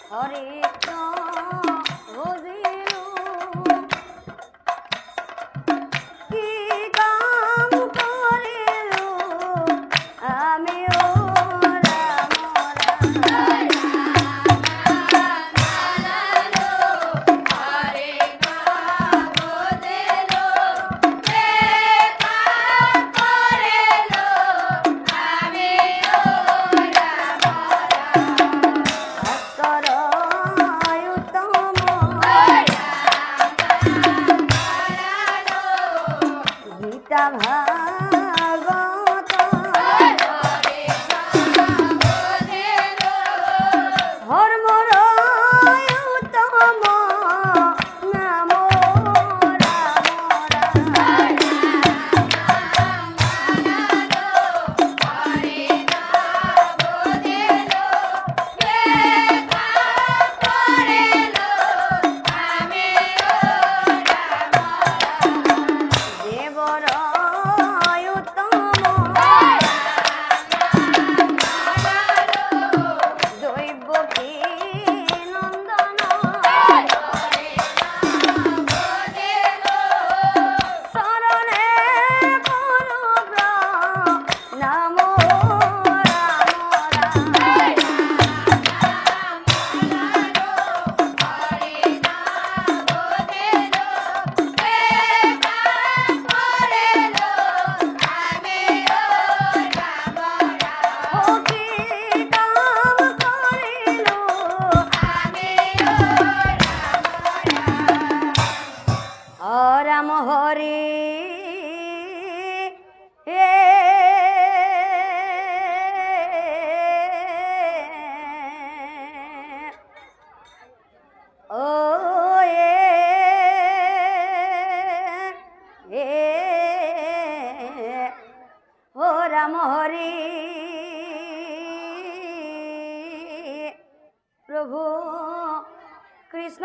হরে বুঝিল কি কাম করিল আমি রাম হরে ও ও রাম হরে প্রভু কৃষ্ণ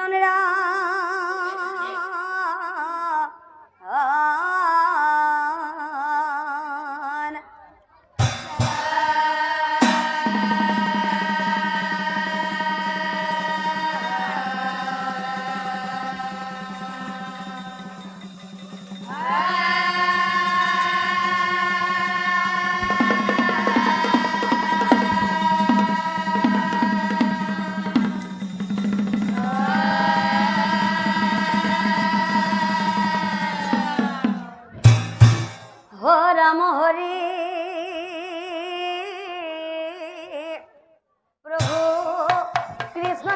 রাম হরে প্রভু কৃষ্ণ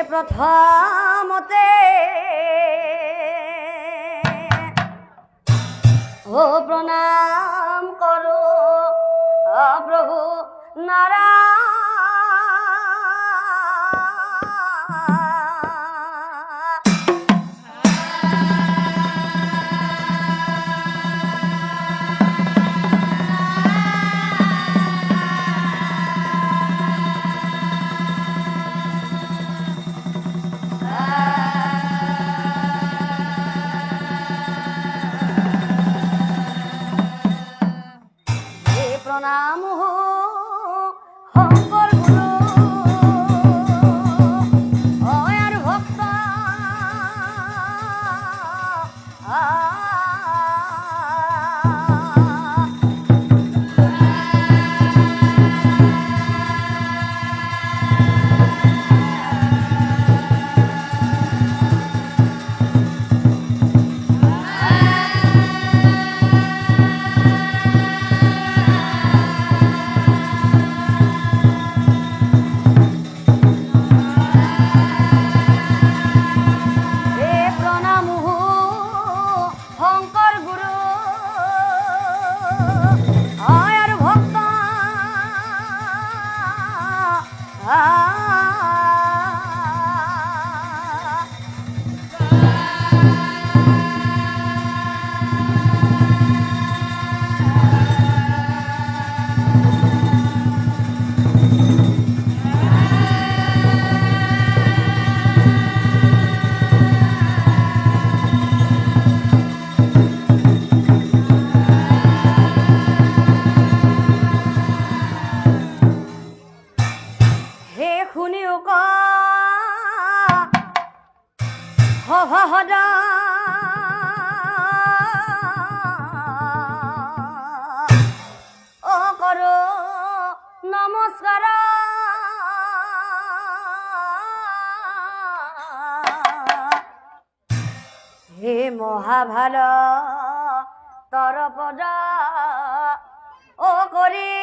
প্রথমতে ও প্রণাম করো প্রভু নারায়ণ প্রণাম শঙ্কর গুরু আর ভক্ত শঙ্কর গুরু আর ভক্ত ভালো তর পদ ও করি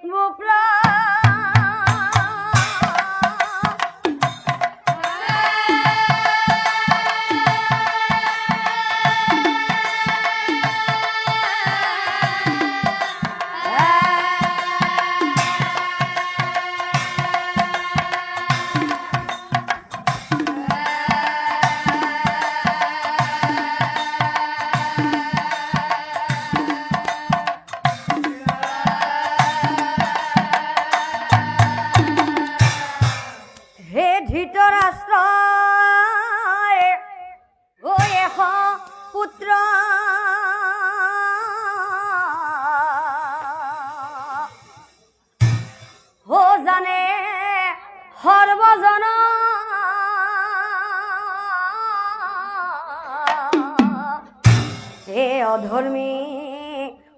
মুপ্রা পুত্র হো জানে সর্বজন হে অধর্মী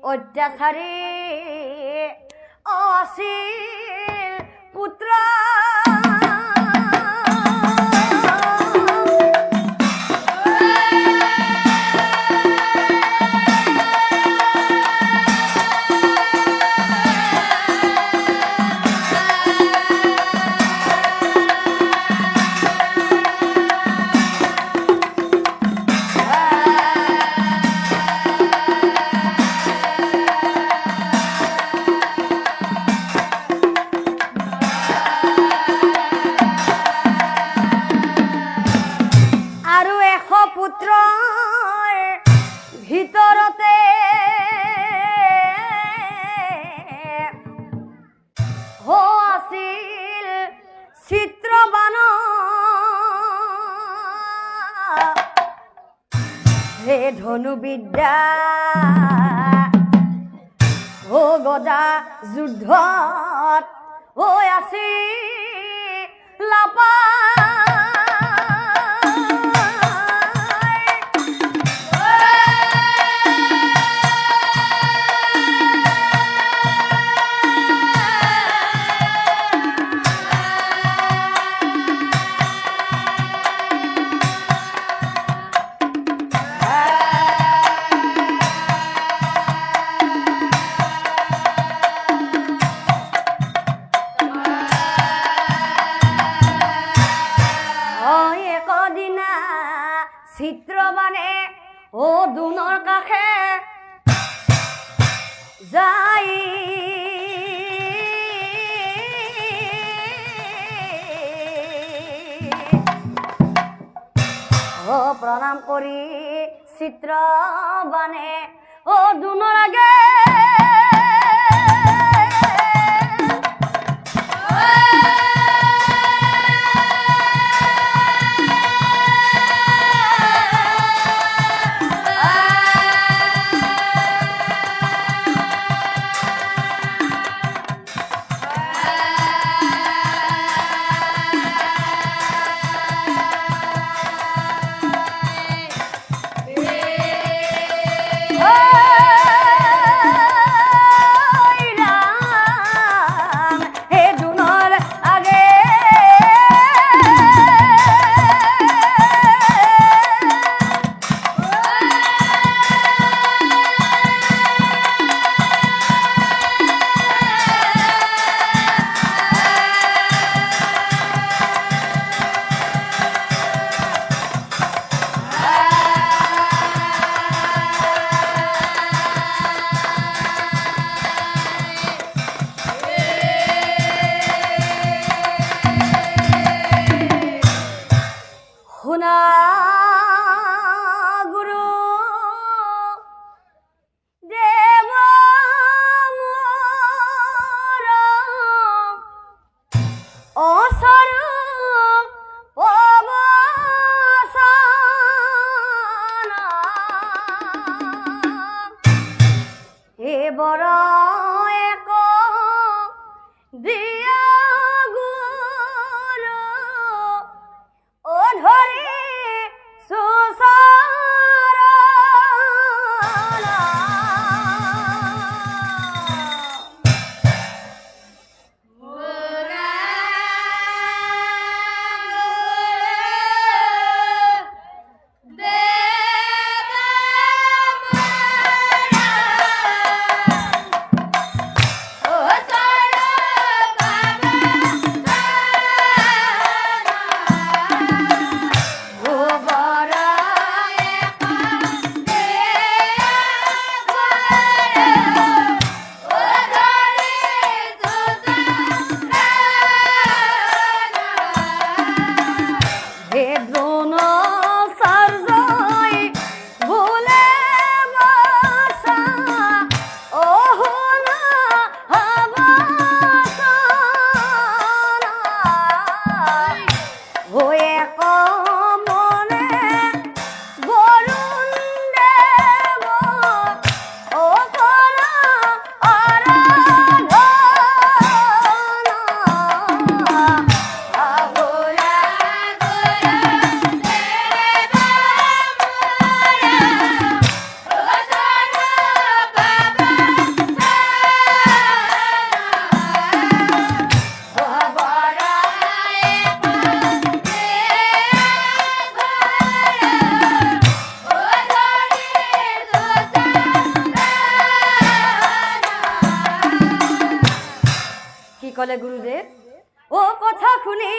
অত্যাচারী অশীল পুত্র ভিতরতে হো আছিল চিত্রবান হে ধনুবিদ্যা ও গদা যুদ্ধত হৈ আছিল লাপা চিত্রবানে ও দুনৰ কাষে যাই ও প্ৰণাম কৰি চিত্ৰবানে ও দুনৰ আগে শুনা গুৰু দেৱ মোৰ অস্বৰূপ পৱন এইবৰ এক দিয়া Yeah. কলে গুরুদেব ও কথা শুনি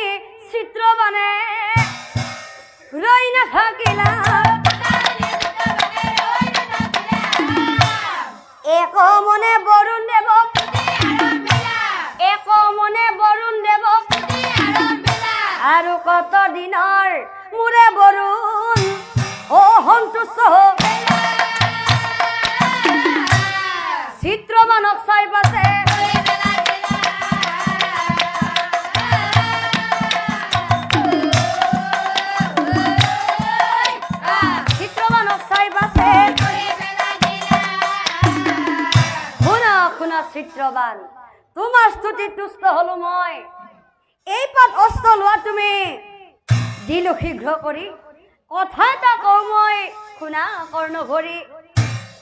চিত্র বানে রই না থাকিলা এক মনে বরুণ দেব এক মনে বরুণ দেব আৰু কত দিনৰ মোৰে বৰুণ ও সন্তুষ্ট চিত্ৰমানক চাই পাছে চিত্ৰমানক চাই পাছে শুনা শুনা চিত্ৰবান তোমাৰ স্তুতি তুষ্ট হলো মই এই পাত অস্ত্ৰ লোৱা তুমি দিলো শীঘ্ৰ কৰি কথা এটা কওঁ মই শুনা কৰ্ণ ভৰি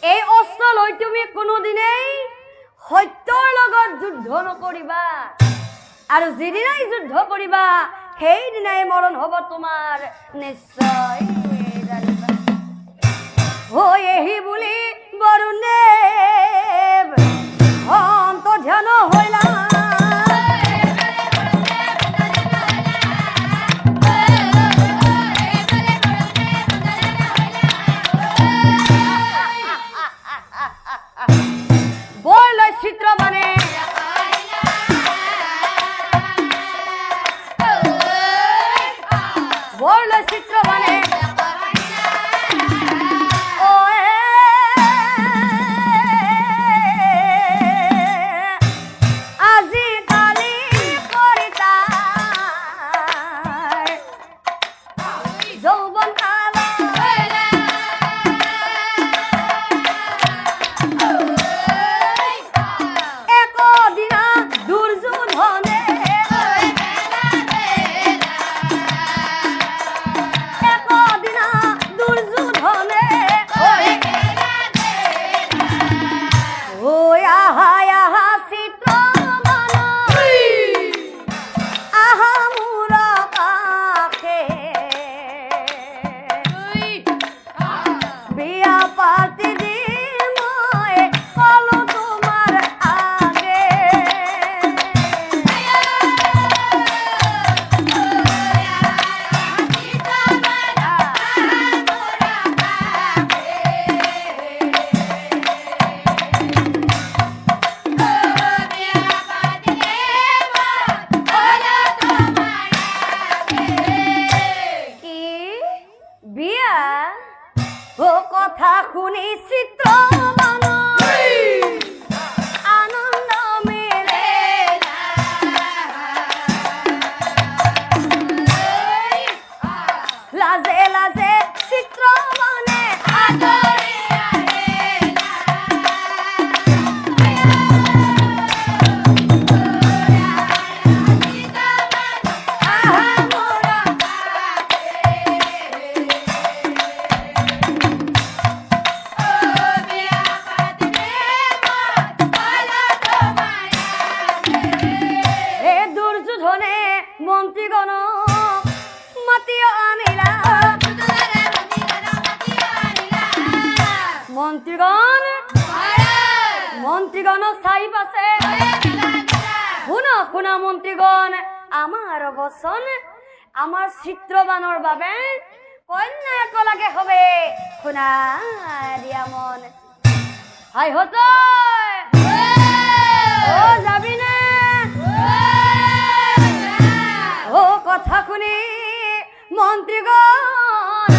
এই অস্ত্ৰ লৈ তুমি কোনোদিনেই সত্যৰ লগত যুদ্ধ নকৰিবা আৰু যিদিনাই যুদ্ধ কৰিবা সেইদিনাই মৰণ হ'ব তোমাৰ নিশ্চয় জানিবা হৈ এহি বুলি বৰুণদেৱ অন্তৰ্ধান হৈলা চিত্ৰবানে বৰলৈ চিত্ৰবানে আজি কালি কৰিতা যৌৱন কাল কথা শুনি চিত্ৰবান আনন্দ মেলে লাজে লাজে চিত্ৰবানে আদৰি মন্ত্ৰীগণ মাতি আনিলা মন্ত্ৰীগণক চাই পাছে শুনা শুনা মন্ত্ৰীগণ আমাৰ বচন আমাৰ চিত্ৰবানৰ বাবে কন্যা একেলগে হবে শুনা দিয়া মন হাই হত ও যাবি না ও কথা শুনি মন্ত্ৰীগণ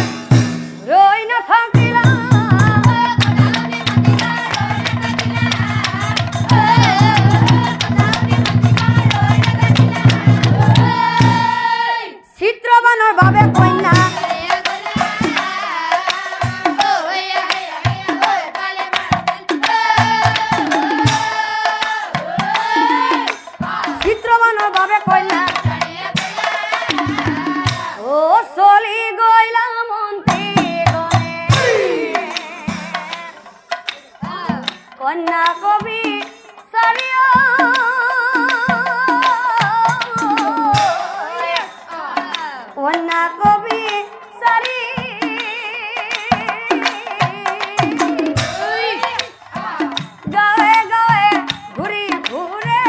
ৰৈ নাথাকিলা চিত্ৰবানৰ বাবে কন্যা চিত্ৰবানৰ বাবে কন্যা ও চলি গইলা মন্ত্ৰীগণে কন্যা কবি চাৰিও কন্যা কবি চাৰি গাঁৱে গাঁৱে ঘূৰি ঘূৰে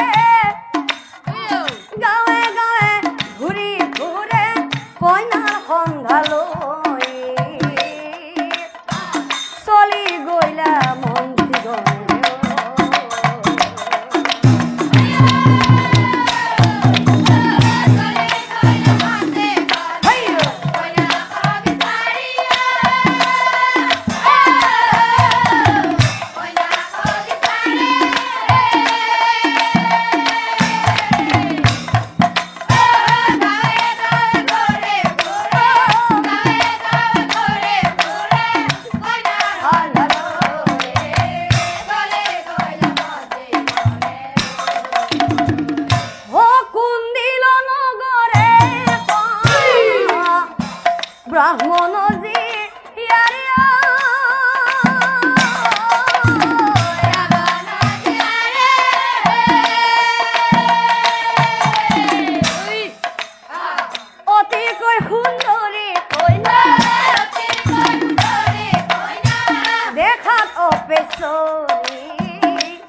পাত অপেছৰি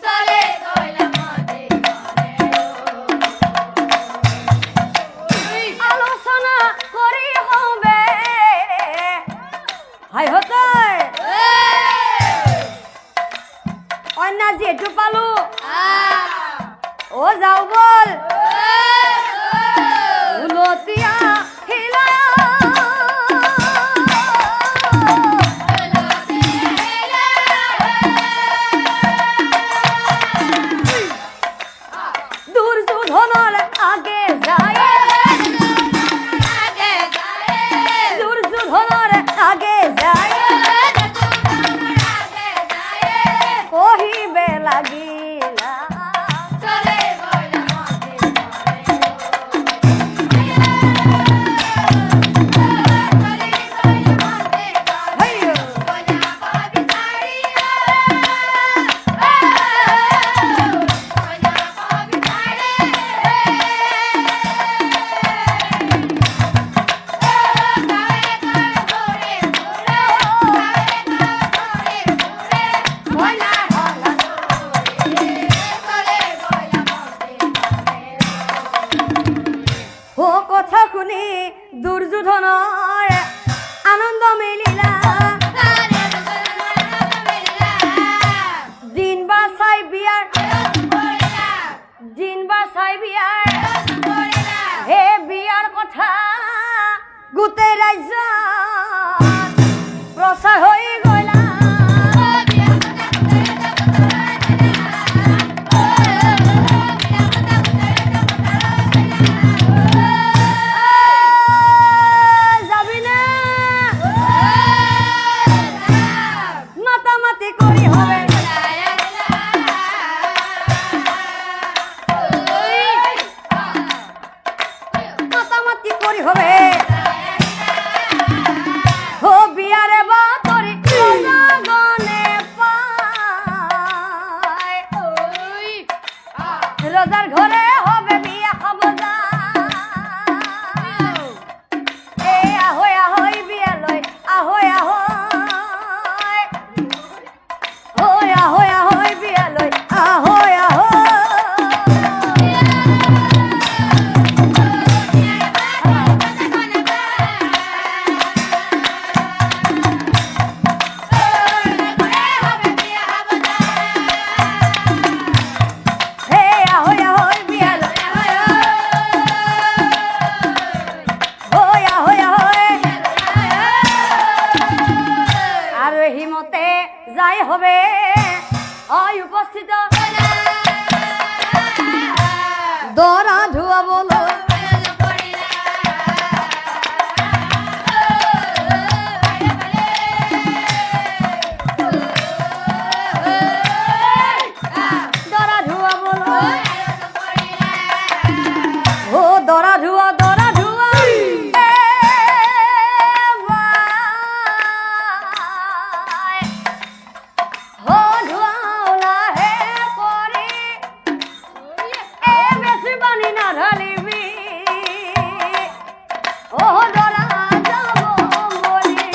চলে গইলা মতে আলোচনা কৰি হবে হাই হতে অন্য যেহেতু পালো ও যাও বল উলতিয়া হিলা দুর্যোধনের আগে যায় দুর্যোধনের আগে যায় কহিবে লাগিলা চলে গইলা মতে হেইয়ো কইলা পাবি ছাড়িয়া কইলা পাবি ও কথা শুনি দুৰ্যোধনৰ আনন্দ মিলিলা দিন বাছাই বিয়াৰ দিন বাছাই বিয়াৰ হে বিয়াৰ কথা গোটেই ৰাজ্যত প্ৰচাৰ হৈ গ'লা যাবিনে মাতামাতি কৰি হবে মাতামাতি কৰি হবে ও বিয়ারে বাতরি রজাগনে পায় রজার ঘরে হবে বিয়া খাব যা এ আহই আহই বিয়া লই আহই আহই ওই আহই আহই বিয়া লই আহই আহই হে আহই আহই বিয়া লই ওই আহই আহই আর হিমতে যাই হবে ওই উপস্থিত দরা ধুয়া বলো দরা ধুয়া বলো ও দরা ধুয়া এ ভাই ও ধুয়া হে করে এ বেশি বানি না ঢালিবি ও দরা যাব বলি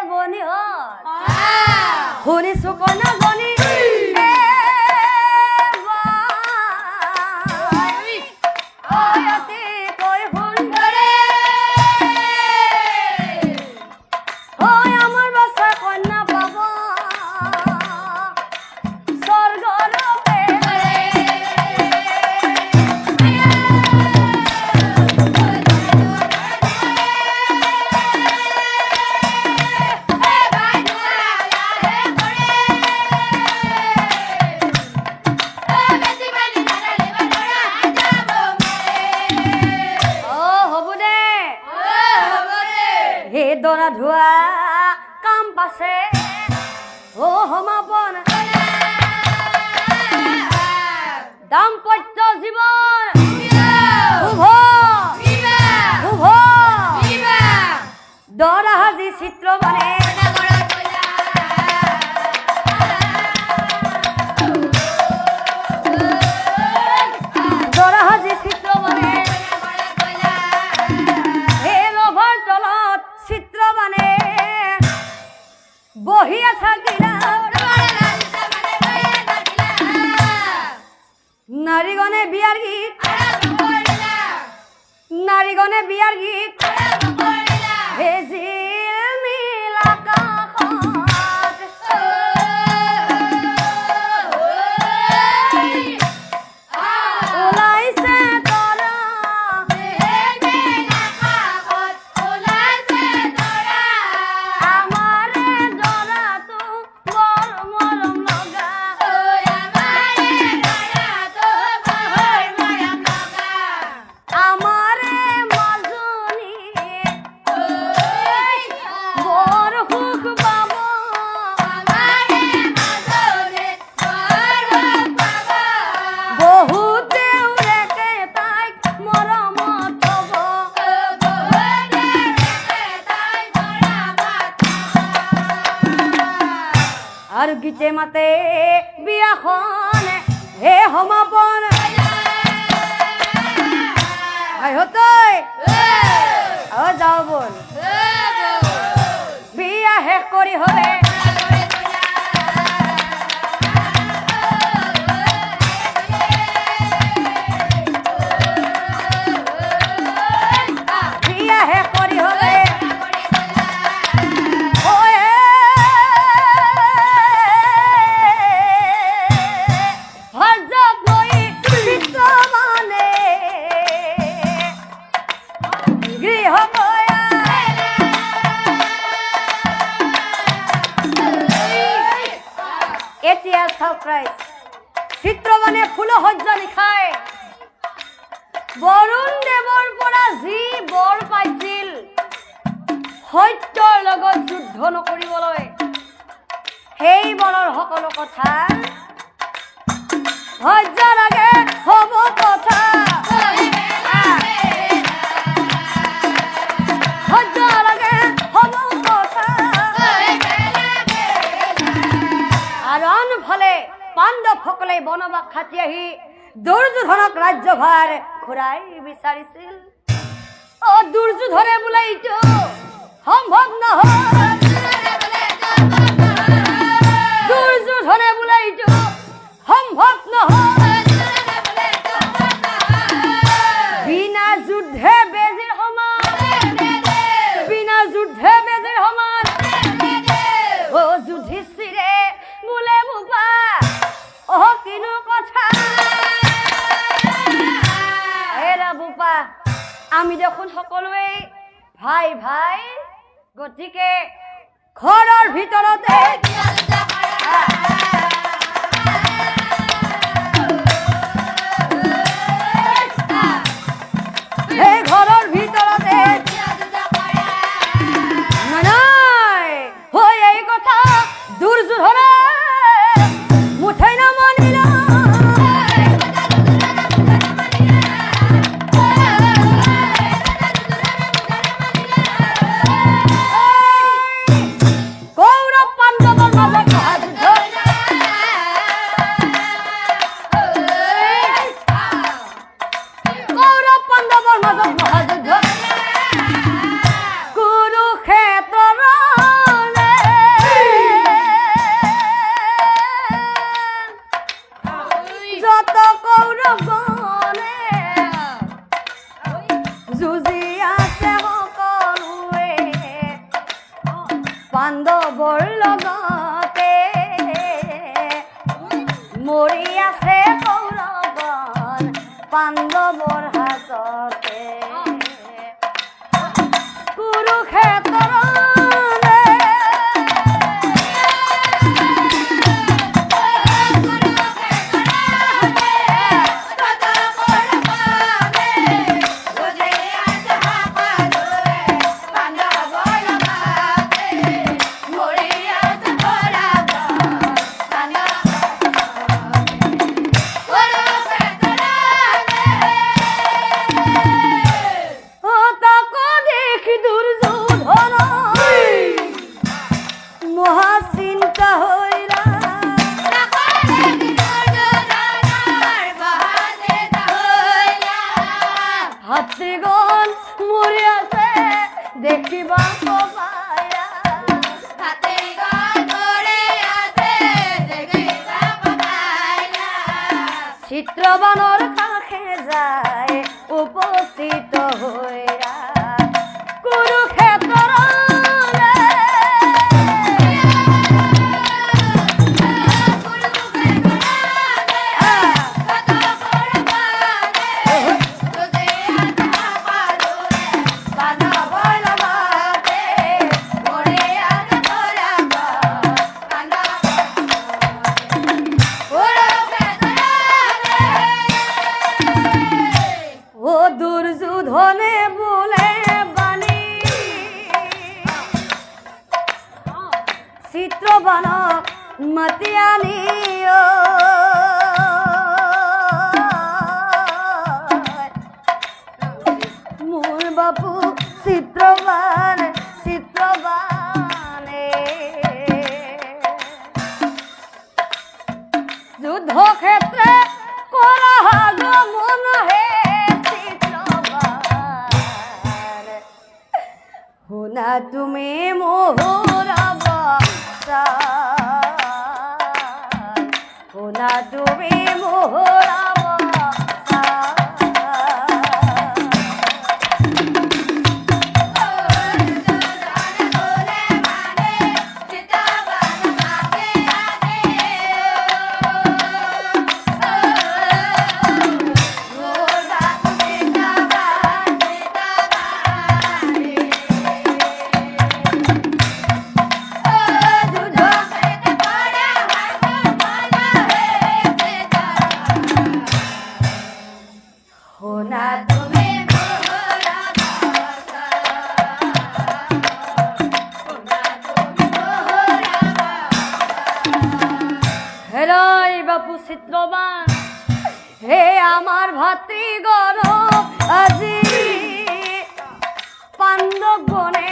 বনি শুনিছো কনা গনি কৈ সুন্দৰে হয় আমাৰ বাচ্চা কন্যা পাব স্বৰ্গৰ হে দৰা ধোৱা কাম পাছে ও সমাপন দাম্পত্য জীবন শুভ শুভ দৰাহাজি চিত্ৰবনে দৰাহাজি চিত্ৰবনে হে লোভৰ তলত চিত্ৰবনে বহিয়া থাকিলা নাৰীগণে বিয়াৰ গীত নাৰীগণে বিয়াৰ গীত ভেজিল নীল আকাশত ওলাইছে তৰা আমাৰে দৰাটো বৰ মৰম লগা আমাৰে মাজনী বৰ সুখ পাব বহুতে উৰেকে তাইক মৰমত থব আৰু গীতে মাতে বিয়াখন হে সমাপন তই যাও বল বিয়া শেষ কৰি হলে বিয়া শেষ কৰি হলে এতিয়া সাৰপ্ৰাইজ চিত্ৰবনে ফুলসজ্জা লিখায় বৰুণ দেৱৰ পৰা যি বৰ পাইছিল সত্যৰ লগত যুদ্ধ নকৰিবলৈ সেই বৰৰ সকলো কথা সহ্য লাগে হ'ব কথা সহ্য লাগে হ'ব কথা আৰু আনফালে পাণ্ডৱসকলে বনবাস খাটি আহি দুৰ্যোধনক ৰাজ্যভাৰ ঘূৰাই বিচাৰিছিল দুৰ্যোধনে বোলে এইটো সম্ভৱ নহয় দুৰ্যোধনে বোলে এইটো সম্ভৱ নহয় বিনা যুদ্ধে বেজীৰ সমান বিনা যুদ্ধে বেজীৰ সমান যুধিষ্ঠিৰে বোলে বোপা কিনো কথা এৰা বোপা আমি দেখোন সকলোৱে ভাই ভাই গতিকে ঘৰৰ ভিতৰতে সেই ঘৰৰ ভিতৰতে নাই হৈ এই কথা দুৰ্যোধনে মুঠেই নামানিল কৌৰৱ পাণ্ডৱৰ মাজত মহাযুদ্ধ কৌৰৱ পাণ্ডৱৰ মাজত মহাযুদ্ধ যত কৌৰৱগণে যুঁজি আছে সকলোৱে পাণ্ডৱৰ লগতে মৰি আছে কৌৰৱগণ পাণ্ডৱৰ হাততে কুৰুক্ষেত্ৰৰ চিত্রবানর কাছে যায় উপস্থিত হইয়া কুরুক্ষেত্র দুর্যোধনে বলে বাণী চিত্রবানক মাতিয়ানিও মোর বাপু চিত্রবানে যুদ্ধক্ষেত্রে করা আগমন হে হোনা তুমি মোহরা হোনা তুমি মোহরা বাপু চিত্রবান হে আমার ভাতৃগণ আজি পাণ্ডব গণে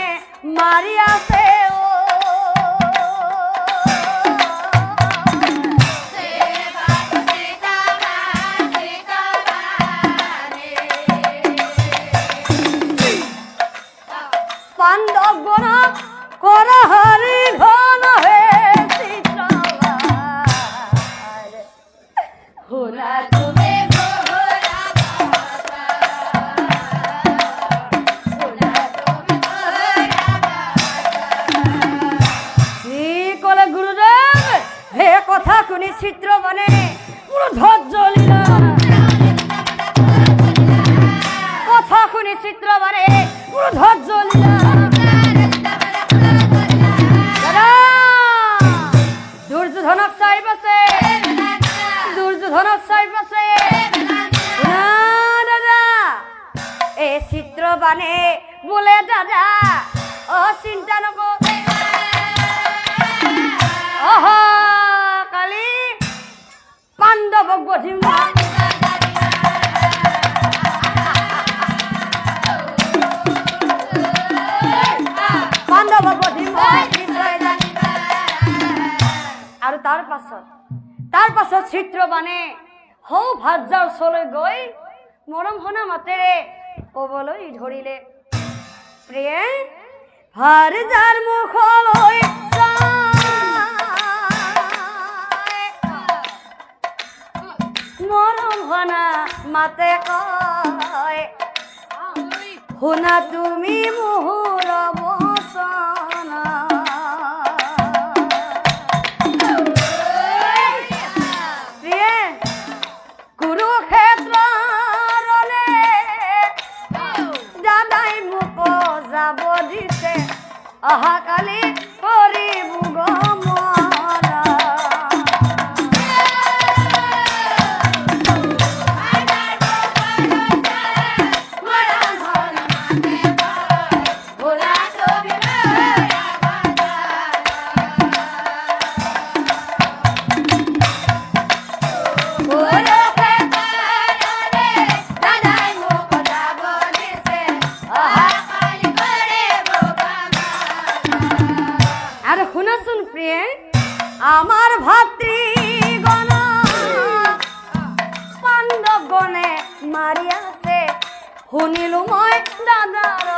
মারিয়াছে পাণ্ডব গণ করা হরি ঘন হে হোনা তুমি কলে গুরুদেব হে কথা শুনি চিত্রবানে পুরো ধৈর্য লীলা কথা শুনি চিত্রবানে পুরো ধৈর্য লীলা দুর্যোধনক চাই পাছে দুর্যোধনক চাই পাছে না দাদা এ চিত্রবানে বলে দাদা ও চিন্তা নকর কালি পাণ্ডবক বধিম পাণ্ডবক বধিম আৰু তাৰ পাছত চিত্ৰবানে হৌ ভাজাৰ ওচৰলৈ গৈ মৰম হনা মাতেৰে ক'বলৈ ধৰিলে প্ৰিয়ে ভাজাৰ মুখলৈ মৰম হনা মাতে কয় শুনা তুমি মোহৰ বচনা অহাকালি কৰিব গমনা আমাৰ ভাতৃগণ পাণ্ডব গণে মাৰিয়াছে শুনিলো মই দাদাৰ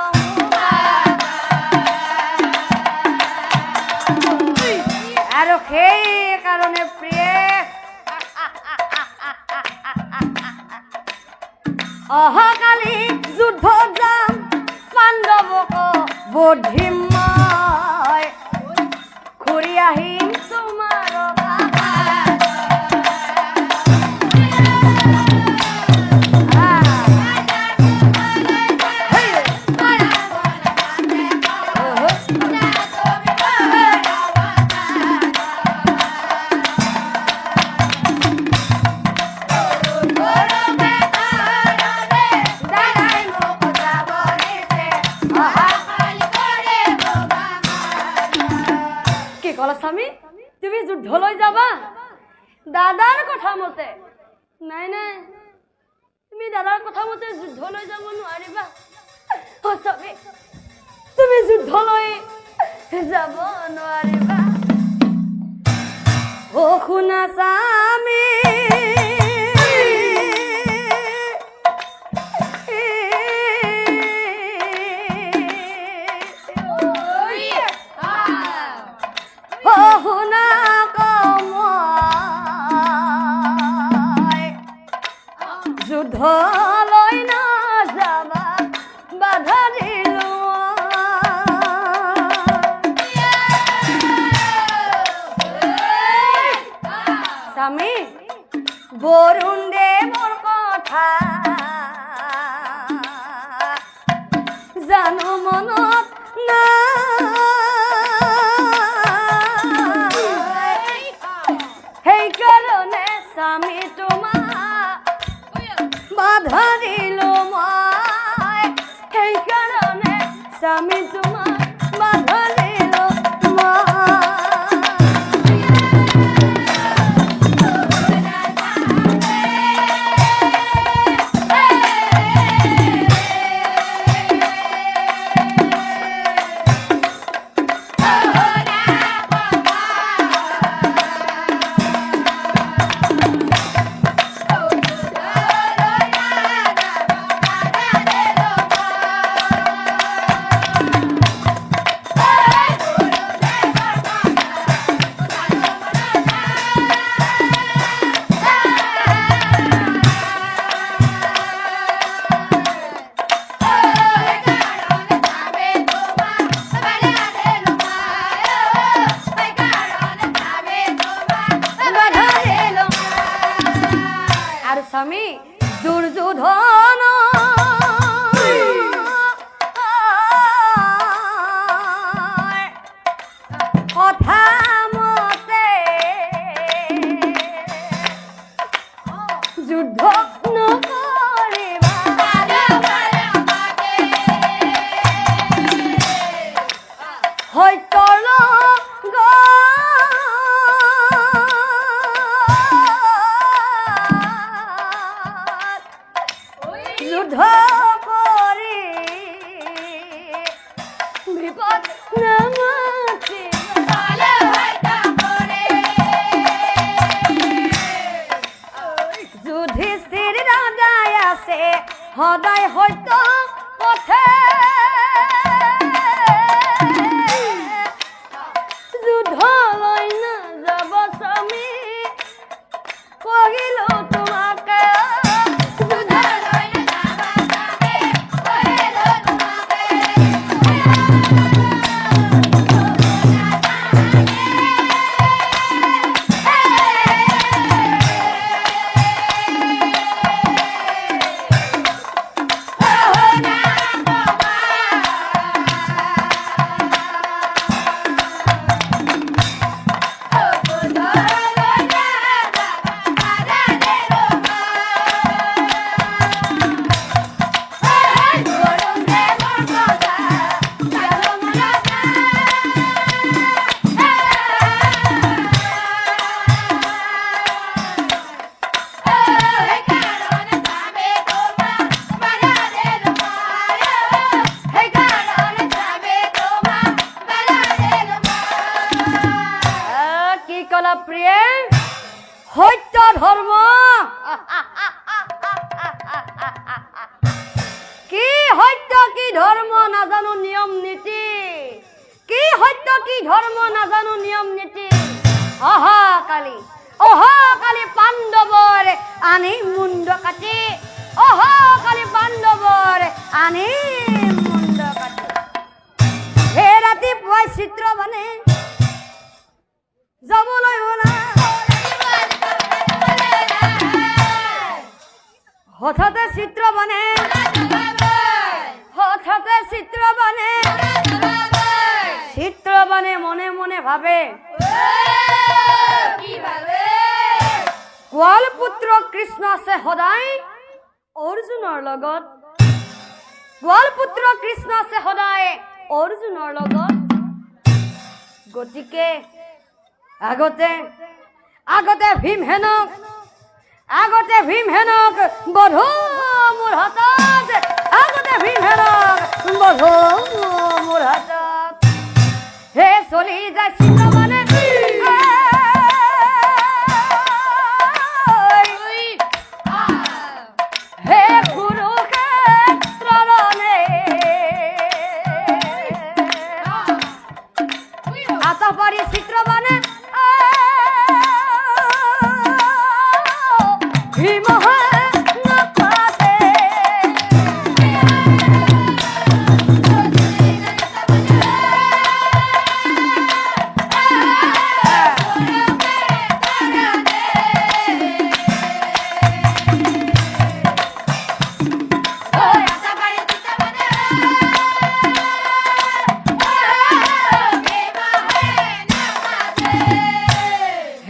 আৰু সেই কাৰণে প্ৰিয়ে অহাকালি যুদ্ধ যাম পাণ্ডৱক বধিম মই ঘূৰি আহিম তোমাৰ স্বামী তুমি যুদ্ধলৈ যাবা দাদাৰ কথা মতে নাই নাই তুমি দাদাৰ কথা মতে যুদ্ধলৈ যাব নোৱাৰিবা স্বামী তুমি যুদ্ধলৈ যাব নোৱাৰিবা ও শুনা স্বামী যুদ্ধলৈ নাযাবা বাধা দিলো স্বামী বৰুণ দেৱৰ কথা জানো মনত নাই সেইকাৰণে স্বামী তোমাৰ বাধা দিলো মই সেইকাৰণে স্বামী তোমাক বাধা দিলো স্বামী দুৰ্যোধন কথা মতে যুদ্ধ নকৰিবা সত্যৰ যুদ্ধ কৰি বিপদ নামাতি যুধিষ্ঠিৰ ৰাজাই আছে সদায় সত্য পথে যুদ্ধলৈ নাযাব স্বামী কহিলো তোমাকে প্ৰিয়ে সত্য ধৰ্ম কি সত্য কি ধৰ্ম নাজানো নিয়ম নীতি কি সত্য কি ধৰ্ম নাজানো নিয়ম নীতি অহাকালি পাণ্ডৱৰ আনি মুণ্ড কাটি অহ কালি পাণ্ডৱৰ আনি মুণ্ড কাটি হে ৰাতিপুৱাই চিত্ৰবানে যাবলৈ ওলাই হঠাতে চিত্ৰবানে মনে মনে ভাবে কোৱাল পুত্ৰ কৃষ্ণ আছে সদায় অৰ্জুনৰ লগত কোৱাল পুত্ৰ কৃষ্ণ আছে সদায় অৰ্জুনৰ লগত গতিকে আগতে ভীমহেনক বধূ মোৰ হাতত মোৰ হাতত হে চলি যায় চিত্ৰবানে হে কুৰুক্ষেত্ৰৰণে আতপাৰি চিত্ৰবানে ভীমহে নাপাতে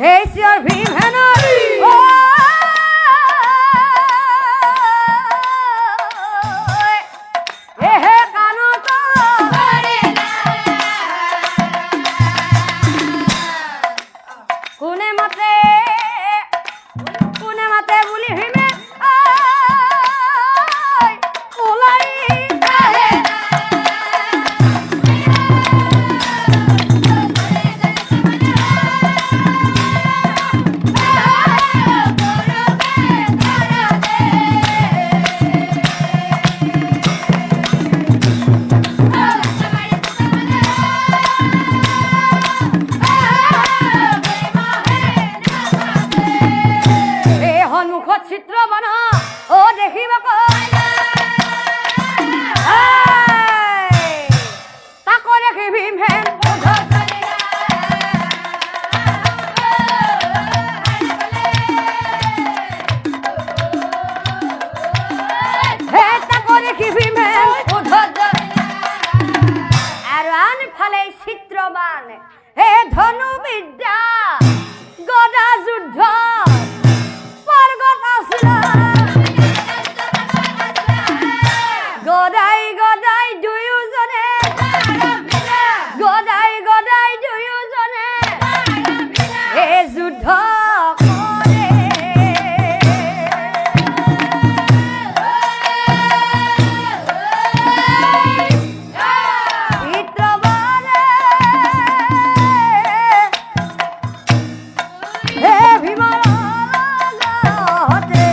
হে চিঞৰ ভীমহেনৰ এহে কাণত কোনে মাতে বুলি ভীমে ওলাই আহে সন্মুখত চিত্ৰবান অ দেখিব তাক দেখি ভীমহেন তাক দেখি ভীমহেন আৰু আনফালে চিত্ৰবান হে ধনুবিদ্যা গদা যুদ্ধ গদাই দুয়োজনে এই যুদ্ধ কৰে চিত্ৰবানে হে ভীমৰ লগতে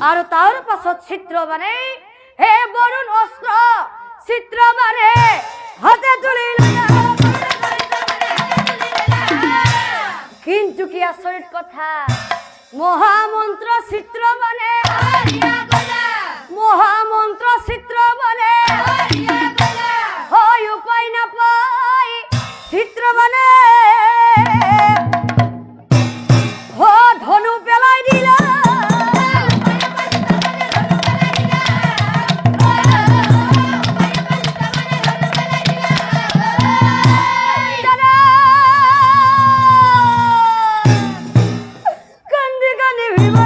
আৰু তাৰ পাছত চিত্ৰবানে হে বৰুণ অস্ত্ৰ চিত্ৰবানে হাতে তুলি কিন্তু কি আচৰিত কথা মহামন্ত্ৰ চিত্ৰবানে বনে হরিয়া গলা মহামন্ত্র চিত্র বনে হরিয়া গলা হয় উপায় না পাই চিত্র বনে ও ধনু পেলাই দিলা দাদা কান্দি কান্দি ভিড়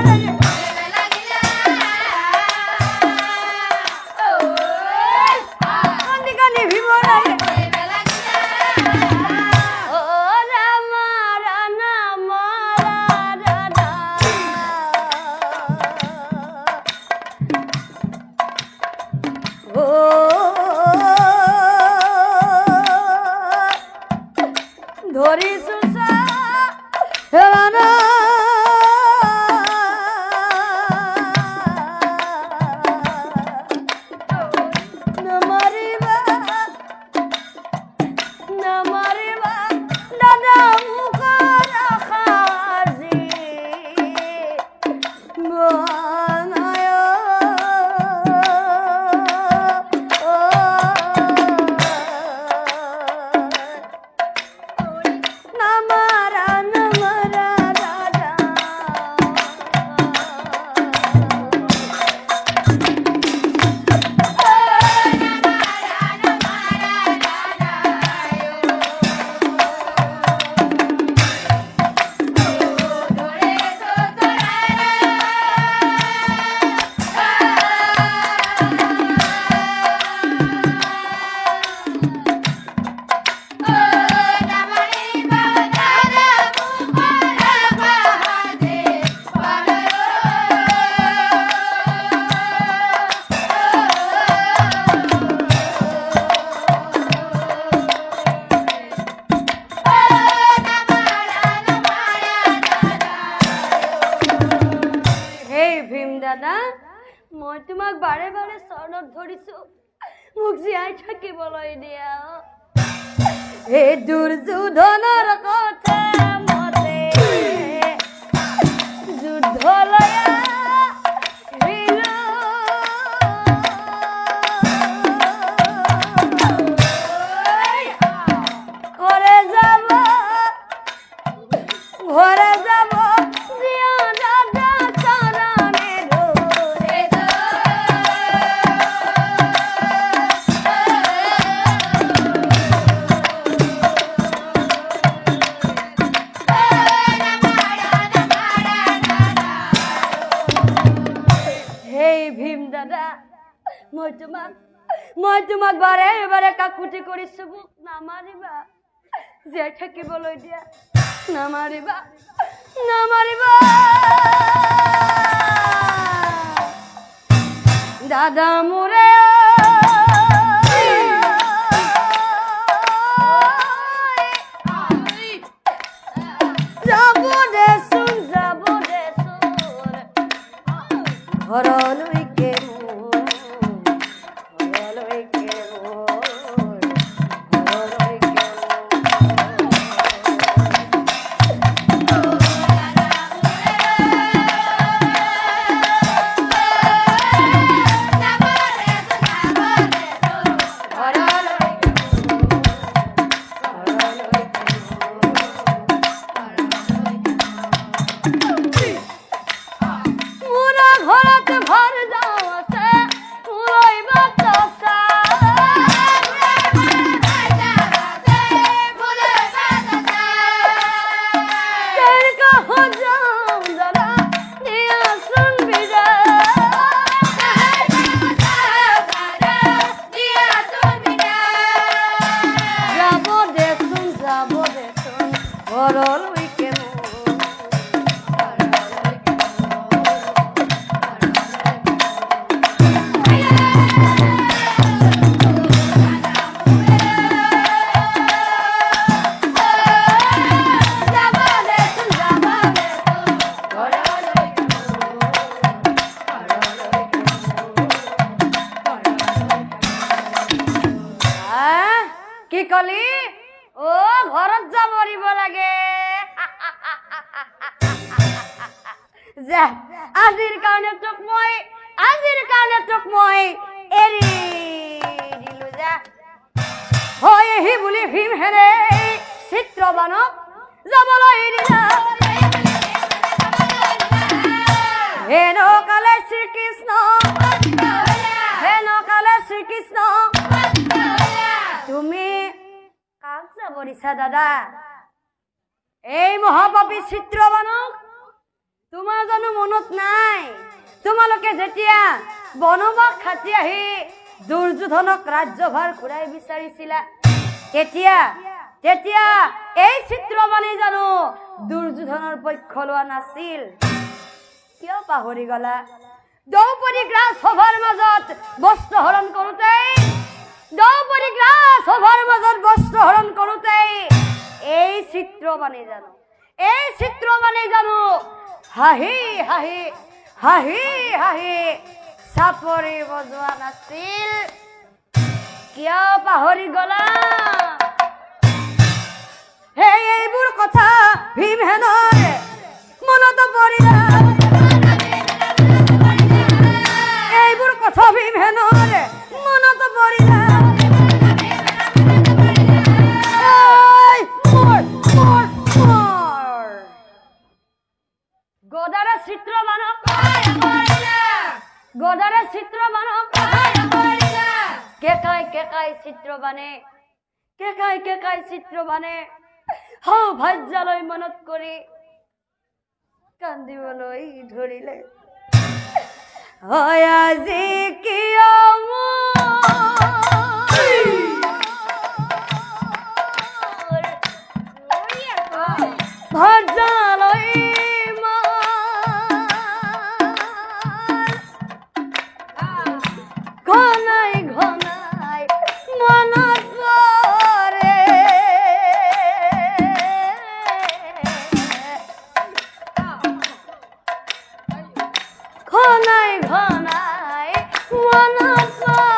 কান্দি কান্দি ভিড় ও রামা রানা মারা দাদা ও ধরি সুসা রানা নমরিবা নমরিবা দাদা মুখরা খাজি বানায় নমরা নমরা দাদা হেই ভীম দাদা মই তোমাক বাৰে বাৰে চৰণত ধৰিছো মোক জীয়াই থাকিবলৈ দিয়া হে দুৰ্যোধনৰ কথা মতে যুদ্ধলৈ আহিলো। ঘৰে যাব ঘৰে যাব জিয়া দাদা চৰণে ধৰে হেই ভীম দাদা মই তোমাক বাৰে বাৰে কাকুতি কৰিছো মোক নামাৰিবা জীয়াই থাকিবলৈ দিয়া নামাৰিবা নামাৰিবা দাদা মোৰে যাব দেচোন ঘৰলৈকে ঘৰলৈকে মোৰা ঘৰত ঘৰ যাওঁ আছে মোলৈ বাটচা কেনেকা যাওঁ দাদা দিয়াচোন যাব দেচোন ঘৰলৈকে কি কলি ও ঘৰত যাব দিব লাগে যা আজিৰ কাৰণে তোক মই এৰি দিলো যা হয় হি বুলি ভীম হেৰে চিত্ৰবানক যাবলৈ দিলা হেনকালে শ্ৰীকৃষ্ণ তুমি কাক যাব দিছা দাদা এই মহাপাপী চিত্ৰবানক তোমাৰ জানো মনত নাই তোমালোকে যেতিয়া বনবাস খাটি আহি দুৰ্যোধনক ৰাজ্যভাৰ ঘূৰাই বিচাৰিছিলা তেতিয়া এই চিত্ৰবাণী জানো দুৰ্যোধনৰ পক্ষ লোৱা নাছিল কিয় পাহৰি গলা দ্ৰৌপদীক ৰাজসভাৰ মাজত বস্ত্ৰ হৰণ কৰোঁতে এই চিত্ৰবাণী জানো হাঁহি চাপৰি বজোৱা নাছিল কিয় পাহৰি গলা সেই এইবোৰ কথা ভীমসেনৰ মনত পৰিলা এইবোৰ কথা ভীমসেনৰ মনত পৰিলা গদাৰে চিত্ৰবানক কেকাই চিত্ৰবানে সৌভাগ্যলৈ মনত কৰি কান্দিবলৈ ধৰিলে আজি কিয় ভাজালৈ ঘনাই মনত পৰে ঘনাই মনত পৰে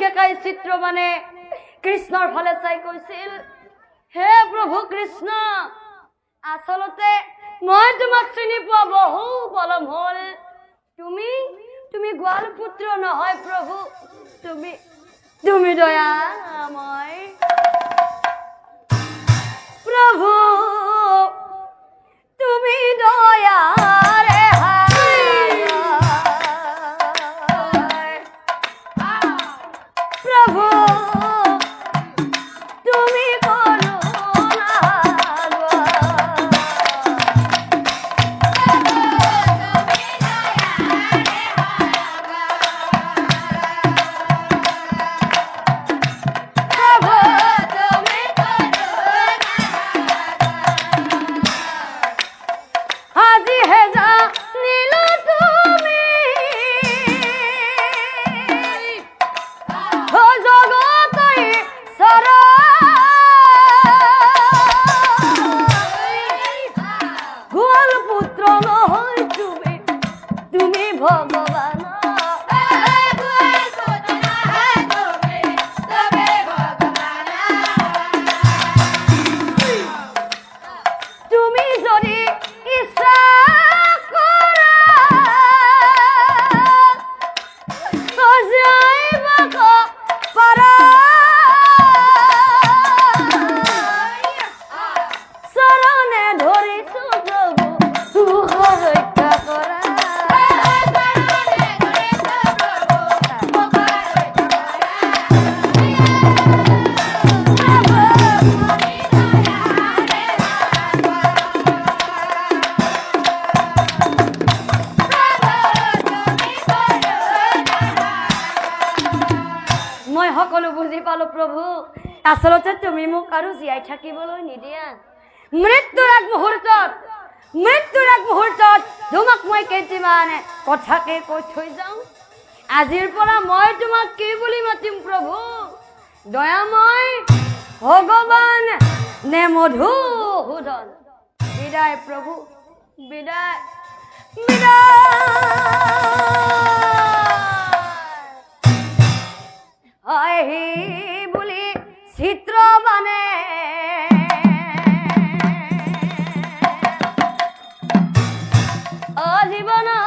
কেকাই চিত্ৰবানে কৃষ্ণৰ ফালে চাই কৈছিল হে প্ৰভু কৃষ্ণ আচলতে মই তোমাক চিনি পোৱা বহু পলম হল তুমি গোৱাল পুত্ৰ নহয় প্ৰভু তুমি দয়াময় প্ৰভু তুমি দয়াৰে প্ৰভু তুমি সকলো বুজি পালো প্ৰভু আচলতে তুমি মোক আৰু জীয়াই থাকিবলৈ নিদিয়া মৃত্যুৰ এক মুহূৰ্তত তোমাক মই কেইটামান কথাকে কৈ থৈ যাওঁ আজিৰ পৰা মই তোমাক কি বুলি মাতিম প্ৰভু দয়াময় ভগৱান নে মধুসূদন বিদায় প্ৰভু বিদায় আহি বুলি চিত্ৰবানে জীৱনতে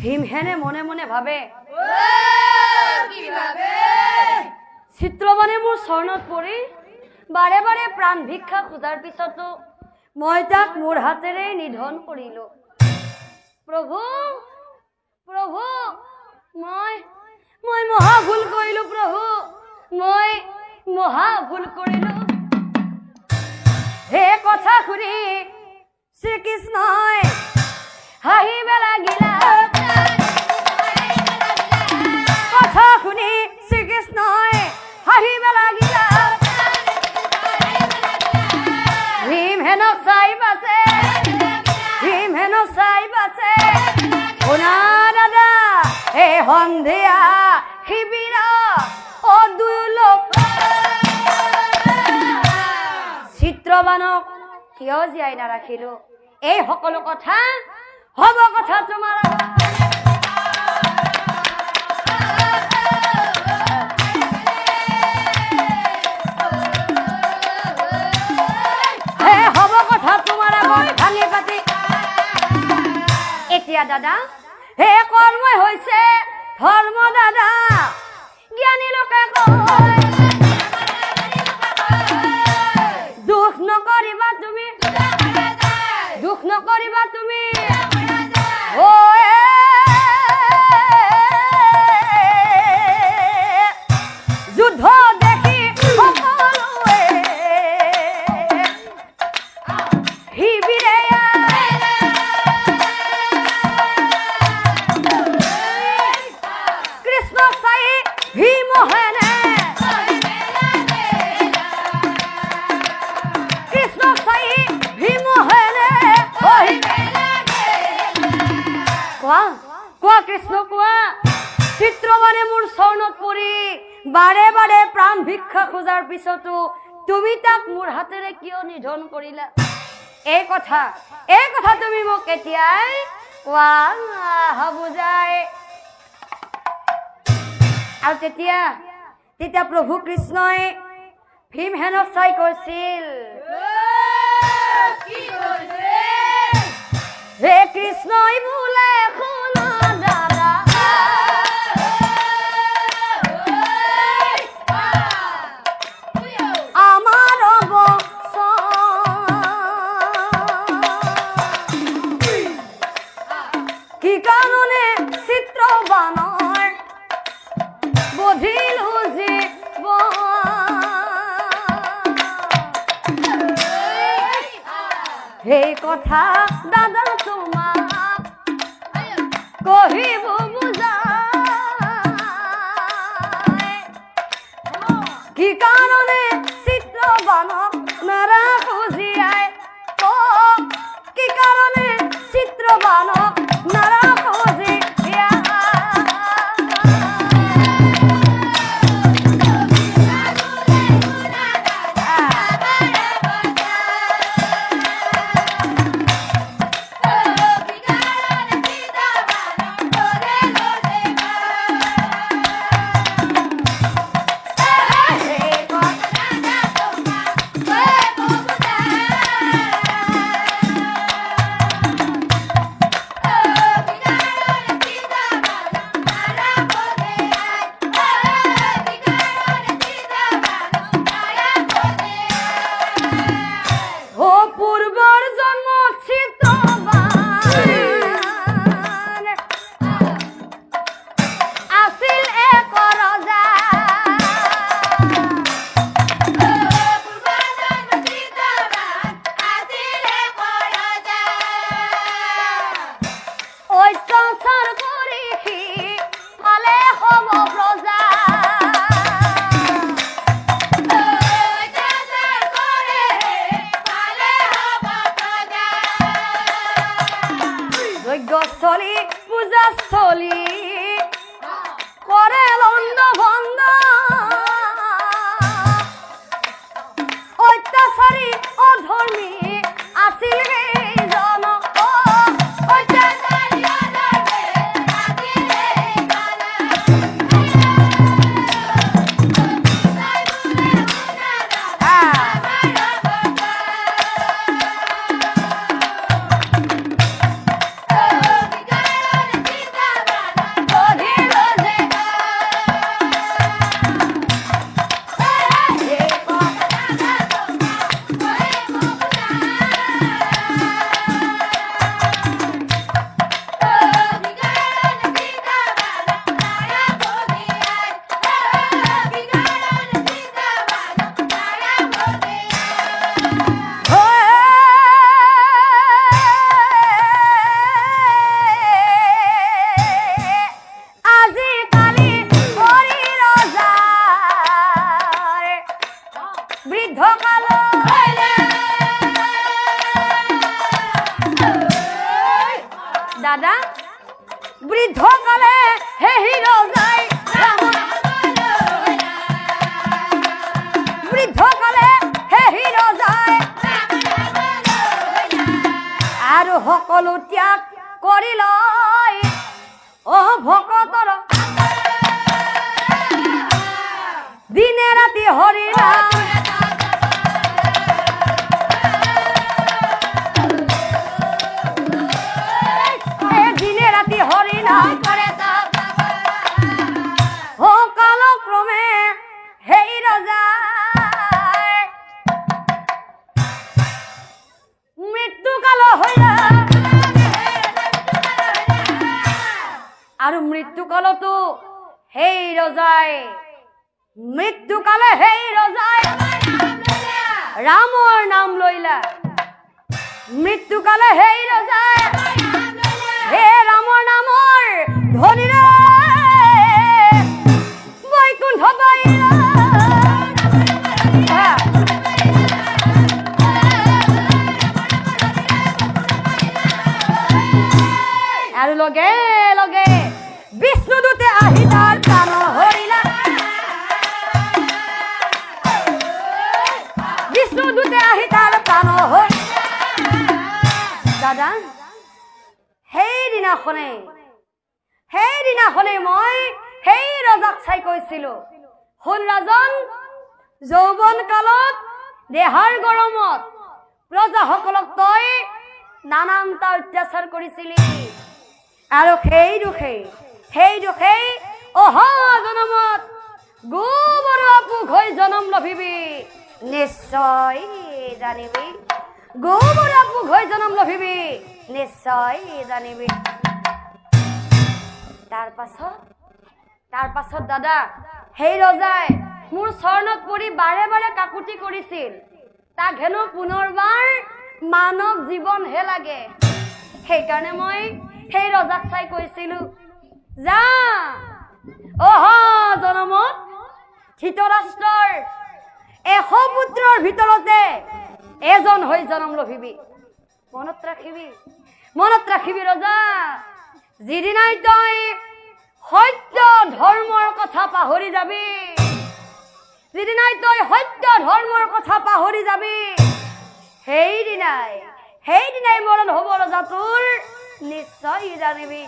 ভীমসেনে মনে মনে ভাবে চিত্ৰবানে মোৰ চৰণত পৰি বাৰে বাৰে প্ৰাণ ভিক্ষা খোজাৰ পিছতো মই তাক মোৰ হাতেৰে নিধন কৰিলো প্ৰভু প্ৰভু মই মহা ভুল কৰিলো প্ৰভু মই মহা ভুল কৰিলো হে কথা শুনি শ্ৰীকৃষ্ণই হাঁহিব লাগিলা কথা শুনি শ্ৰীকৃষ্ণই হাঁহিব লাগিলা ভীমসেনক চাই বাছে শুনা দাদা এই সন্ধিয়া শিবিৰ দুলোক চিত্ৰবানক কিয় জীয়াই নাৰাখিলো এই সকলো কথা হব কথা তোমাৰ হব কথা তোমাৰ আগত ভাঙি পাতি এতিয়া দাদা হে কৰ্মই হৈছে ধৰ্ম দাদা জ্ঞানী লোকে কয় দুখ নকৰিবা তুমি যুদ্ধ দেখি সকলোৱে শিবিৰে কৃষ্ণক চাই ভীমসেনে কোৱা কৃষ্ণ কোৱা চিত্ৰবানে মোৰ চৰণত পৰি বাৰে বাৰে প্ৰাণ ভিক্ষা খোজাৰ পিছতো তুমি তাক মোৰ হাতেৰে কিয় নিধন কৰিলা এই কথা তুমি মোক এতিয়াই কোৱা বুজাই আৰু তেতিয়া প্ৰভু কৃষ্ণই ভীমসেনক চাই কৈছিল হে কৃষ্ণই বোলে শুনা দাদা আমাৰ কি কাৰণে চিত্ৰবানৰ বধিলো সেই কথা দাদা তোমাক কহিব বুজাই কি কাৰণে চিত্ৰবানক নাৰাখো জীয়াই কি কাৰণে চিত্ৰবানক নাৰাখো জীয়াই ৰজাই মৃত্যুকালে সেই ৰজাই ৰামৰ নাম লইলা মৃত্যুকালে সেই ৰজাই হে ৰামৰ নামৰ ধ্বনিৰে বৈকুণ্ঠ পাইলা আৰু লগে লগে বিষ্ণুদূতে আহি তাৰ প্ৰাণ হৰিলা বিষ্ণুদূতে আহি তাৰ প্ৰাণ হৰিলা দাদা সেইদিনাখনে মই সেই ৰজাক চাই কৈছিলো শুন ৰাজন যৌৱন কালত দেহাৰ গৰমত প্ৰজাসকলক তই নানানটা অত্যাচাৰ কৰিছিলি আৰু সেই দুখেই অহা জনমত গোবৰ আপোক হৈ জনম লভিবি নিশ্চয় জানিবি গোবৰ আপোক হৈ জনম লভিবি নিশ্চয় জানিবি তাৰ পাছত দাদা সেই ৰজাই মোৰ চৰণত পৰি বাৰে বাৰে কাকুতি কৰিছিল তাক হেনো পুনৰবাৰ মানৱ জীৱনহে লাগে সেইকাৰণে মই সেই ৰজাক চাই কৈছিলো যা অহা জনমত ধৃতৰাষ্ট্ৰৰ 100 পুত্ৰৰ ভিতৰতে এজন হৈ জনম লভিবি মনত ৰাখিবি ৰজা যিদিনাই তই সত্য ধৰ্মৰ কথা পাহৰি যাবি সেইদিনাই মৰণ হ'ব ৰজা তোৰ নিশ্চয় জানিবি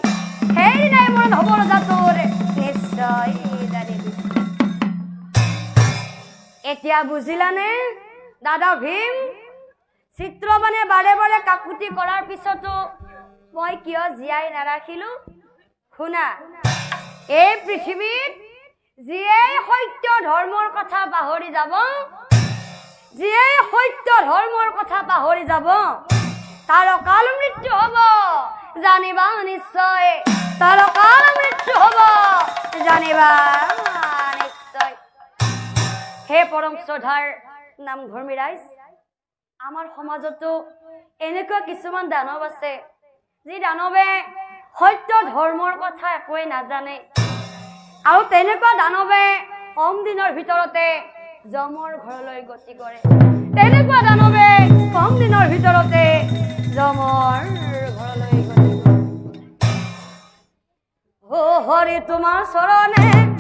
এতিয়া বুজিলানে দাদা ভীম চিত্ৰবানে বাৰে বাৰে কাকুতি কৰাৰ পিছতো মই কিয় জীয়াই নাৰাখিলো শুনা এই পৃথিৱীত যিয়ে সত্য ধৰ্মৰ কথা পাহৰি যাব তাৰ অকাল মৃত্যু হ'ব জানিবা নিশ্চয় হে পৰম শ্ৰদ্ধাৰ নামঘৰ্মী ৰাইজ আমাৰ সমাজতো এনেকুৱা কিছুমান দানৱ আছে যি দানৱে সত্য ধৰ্মৰ কথা একোৱে নাজানে আৰু তেনেকুৱা দানৱে কম দিনৰ ভিতৰতে যমৰ ঘৰলৈ গতি কৰে ও হৰি তোমাৰ চৰণে